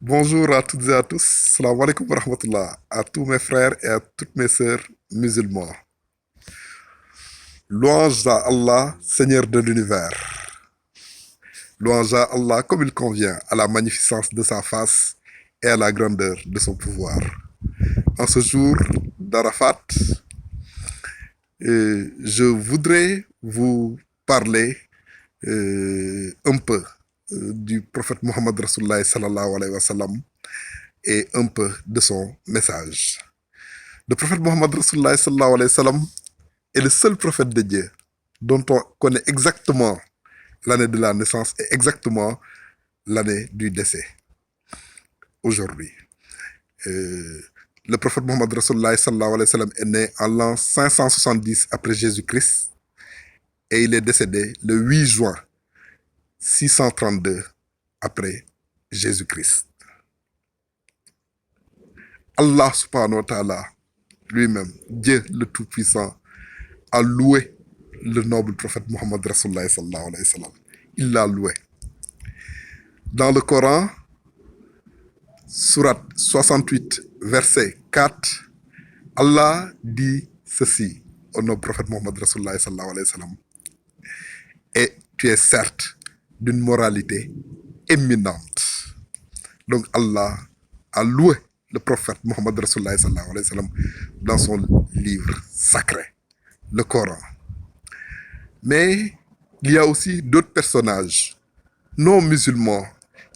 Bonjour à toutes et à tous. Salam alaikum wa rahmatullah. À tous mes frères et à toutes mes sœurs musulmans. Louange à Allah, Seigneur de l'univers. Louange à Allah comme il convient à la magnificence de sa face et à la grandeur de son pouvoir. En ce jour d'Arafat, je voudrais vous parler un peu du prophète Mohammed Rasulullah sallallahu alayhi wa sallam et un peu de son message. Le prophète Mohammed Rasulullah sallallahu alayhi wa sallam est le seul prophète de Dieu dont on connaît exactement l'année de la naissance et exactement l'année du décès. Aujourd'hui, le prophète Mohammed Rasulullah sallallahu alayhi wa sallam est né en l'an 570 après Jésus-Christ et il est décédé le 8 juin 632 après Jésus-Christ. Allah subhanahu wa ta'ala lui-même, Dieu le Tout-Puissant, a loué le noble prophète Mohammed Rasulullah sallallahu alayhi wa sallam. Il l'a loué. Dans le Coran, Surat 68, verset 4, Allah dit ceci au noble prophète Mohammed Rasulullah sallallahu alayhi wa sallam. Et tu es certes d'une moralité éminente. Donc Allah a loué le prophète Mohammed Rasulullah sallallahu alayhi wa sallam dans son livre sacré, le Coran. Mais il y a aussi d'autres personnages non musulmans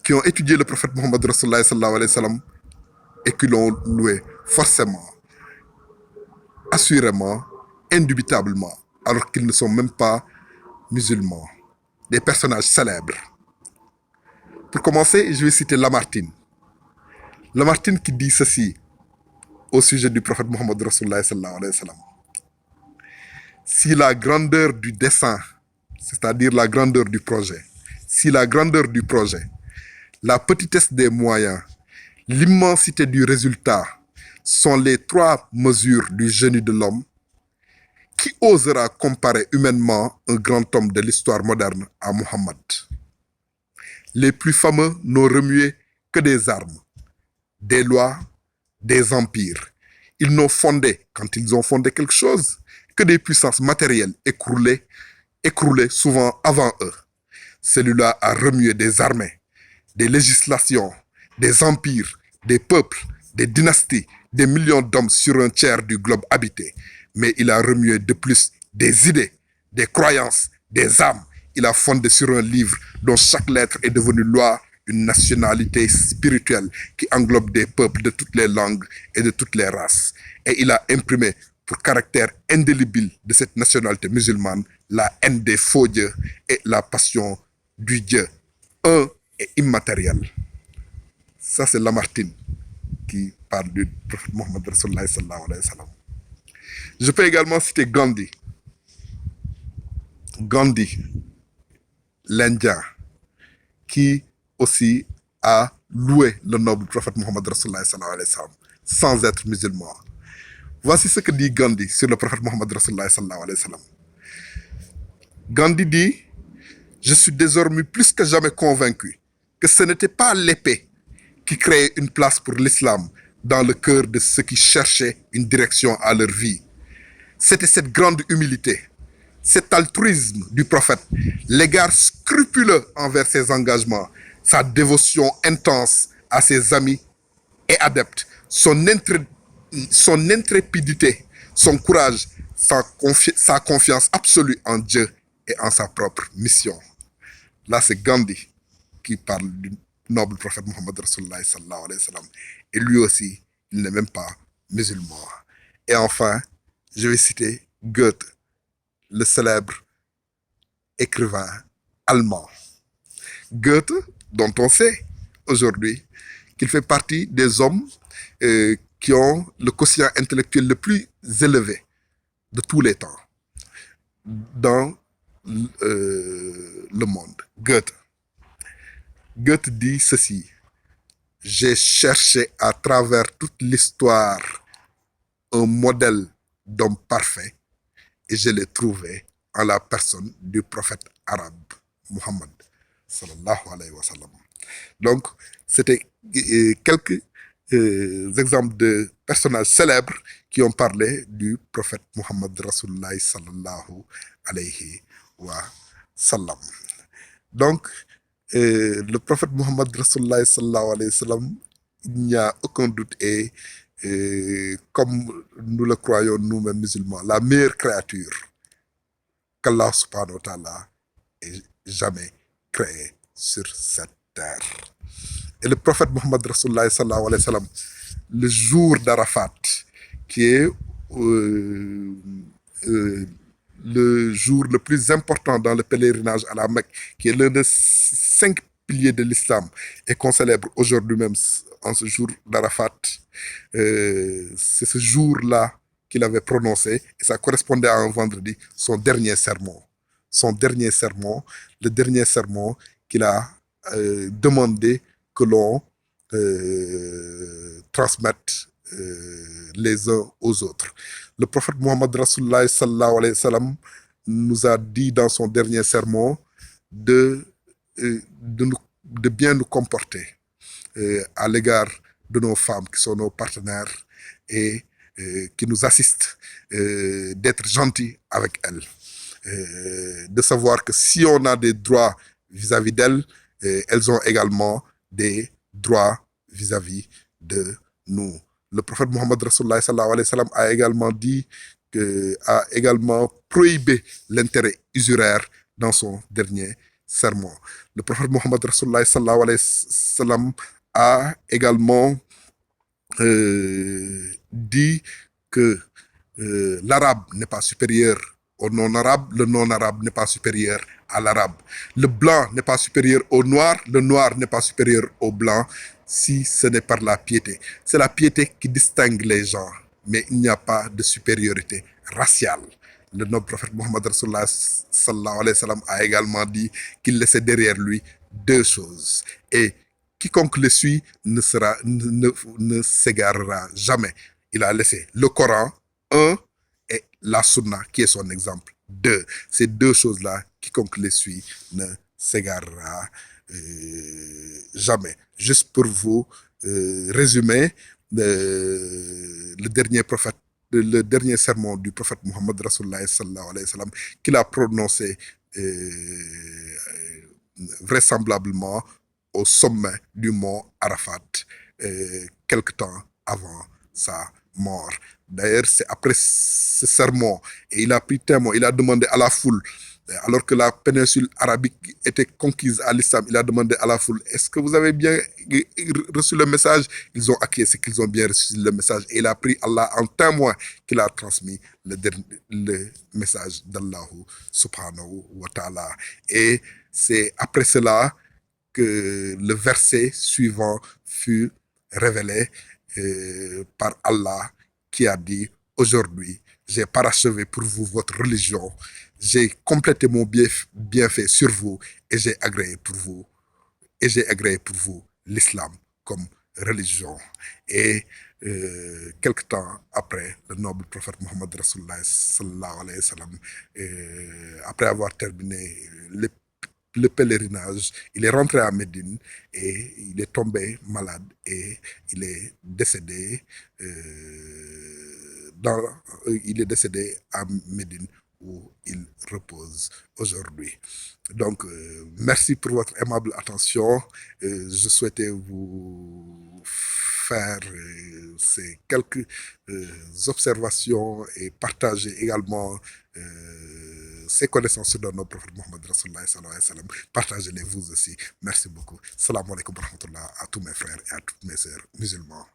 qui ont étudié le prophète Mohammed Rasulullah sallallahu alayhi wa sallam et qui l'ont loué forcément, assurément, indubitablement, alors qu'ils ne sont même pas musulmans. Des personnages célèbres. Pour commencer, je vais citer Lamartine. Lamartine qui dit ceci au sujet du prophète Mohammed Rasulullah sallallahu alayhi wa sallam. Si la grandeur du dessein, c'est-à-dire la grandeur du projet, si la grandeur du projet, la petitesse des moyens, l'immensité du résultat sont les trois mesures du génie de l'homme, qui osera comparer humainement un grand homme de l'histoire moderne à Mohammed? Les plus fameux n'ont remué que des armes, des lois, des empires. Ils n'ont fondé, quand ils ont fondé quelque chose, que des puissances matérielles écroulées souvent avant eux. Celui-là a remué des armées, des législations, des empires, des peuples, des dynasties, des millions d'hommes sur un tiers du globe habité. Mais il a remué de plus des idées, des croyances, des âmes. Il a fondé sur un livre dont chaque lettre est devenue loi une nationalité spirituelle qui englobe des peuples de toutes les langues et de toutes les races. Et il a imprimé pour caractère indélébile de cette nationalité musulmane la haine des faux dieux et la passion du Dieu un et immatériel. Ça, c'est Lamartine qui parle du prophète Mohammed Rasulullah sallallahu alayhi wa sallam. Je peux également citer Gandhi. Gandhi, l'Indien, qui aussi a loué le noble prophète Mohammed Rasulullah sallallahu alayhi wa sallam, sans être musulman. Voici ce que dit Gandhi sur le prophète Mohammed Rasulullah sallallahu alayhi wa sallam. Gandhi dit: je suis désormais plus que jamais convaincu que ce n'était pas l'épée qui créait une place pour l'islam dans le cœur de ceux qui cherchaient une direction à leur vie. C'était cette grande humilité, cet altruisme du prophète, l'égard scrupuleux envers ses engagements, sa dévotion intense à ses amis et adeptes, son intrépidité, son courage, sa confiance absolue en Dieu et en sa propre mission. Là, c'est Gandhi qui parle du noble prophète Mohammed Rasulullah sallallahu alayhi wa sallam. Et lui aussi, il n'est même pas musulman. Et enfin, je vais citer Goethe, le célèbre écrivain allemand. Goethe, dont on sait aujourd'hui qu'il fait partie des hommes qui ont le quotient intellectuel le plus élevé de tous les temps dans le monde. Goethe. Goethe dit ceci: j'ai cherché à travers toute l'histoire un modèle d'homme parfait et je l'ai trouvé en la personne du prophète arabe Mohammed sallallahu alayhi wa sallam. Donc, c'était quelques exemples de personnages célèbres qui ont parlé du prophète Muhammad Rasulullah sallallahu alayhi wa sallam. Donc, le prophète Muhammad Rasulullah sallallahu alayhi wa sallam, il n'y a aucun doute, est, comme nous le croyons nous-mêmes musulmans, la meilleure créature qu'Allah subhanahu wa ta'ala ait jamais créée sur cette terre. Et le prophète Muhammad Rasulullah sallallahu alayhi wa sallam, le jour d'Arafat, qui est le jour le plus important dans le pèlerinage à la Mecque, qui est l'un des 5 piliers de l'islam et qu'on célèbre aujourd'hui même en ce jour d'Arafat, c'est ce jour-là qu'il avait prononcé, et ça correspondait à un vendredi, son dernier sermon. Son dernier sermon, le dernier sermon qu'il a demandé que l'on transmette les uns aux autres. Le prophète Muhammad Rasulullah sallallahu alayhi wa sallam nous a dit dans son dernier sermon de bien nous comporter à l'égard de nos femmes qui sont nos partenaires et qui nous assistent, d'être gentils avec elles, de savoir que si on a des droits vis-à-vis d'elles, elles ont également des droits vis-à-vis de nous. Le prophète Muhammad Rasulullah sallallahu alayhi wa sallam a également dit a également prohibé l'intérêt usuraire dans son dernier sermon. Le prophète Muhammad Rasulullah sallallahu alayhi wa sallam a également dit que l'arabe n'est pas supérieur au non-arabe, le non-arabe n'est pas supérieur à l'arabe. Le blanc n'est pas supérieur au noir, le noir n'est pas supérieur au blanc, si ce n'est par la piété. C'est la piété qui distingue les gens, mais il n'y a pas de supériorité raciale. Le noble prophète Muhammad Rasulullah sallallahu alayhi wa sallam a également dit qu'il laissait derrière lui 2 choses. Et quiconque le suit ne s'égarera jamais. Il a laissé le Coran, 1, et la Sunna, qui est son exemple, 2. Ces 2 choses-là, quiconque les suit ne s'égarera jamais. Juste pour vous résumer, le dernier sermon du prophète Muhammad Rasulullah sallallahu alayhi wa sallam qu'il a prononcé vraisemblablement au sommet du mont Arafat, quelque temps avant sa mort. D'ailleurs, c'est après ce sermon, et il a pris témoin, il a demandé à la foule, alors que la péninsule arabique était conquise à l'islam, il a demandé à la foule, est-ce que vous avez bien reçu le message? Ils ont acquiescé qu'ils ont bien reçu le message, et il a pris Allah en témoin qu'il a transmis le message d'Allah subhanahu wa ta'ala. Et c'est après cela que le verset suivant fut révélé par Allah, qui a dit: aujourd'hui, j'ai parachevé pour vous votre religion, j'ai complété mon bienfait sur vous, et j'ai agréé pour vous l'islam comme religion. Et quelque temps après, le noble prophète Muhammad Rasulullah sallallahu alayhi wa sallam, après avoir terminé le pèlerinage, il est rentré à Médine et il est tombé malade et il est décédé à Médine, où il repose aujourd'hui. Donc, merci pour votre aimable attention. Je souhaitais vous faire ces quelques observations et partager également ces connaissances sur notre prophète Muhammad Rasulullah sallallahu alayhi wa sallam. Partagez-les vous aussi. Merci beaucoup. Salam alaikum wa rahmatullah à tous mes frères et à toutes mes sœurs musulmans.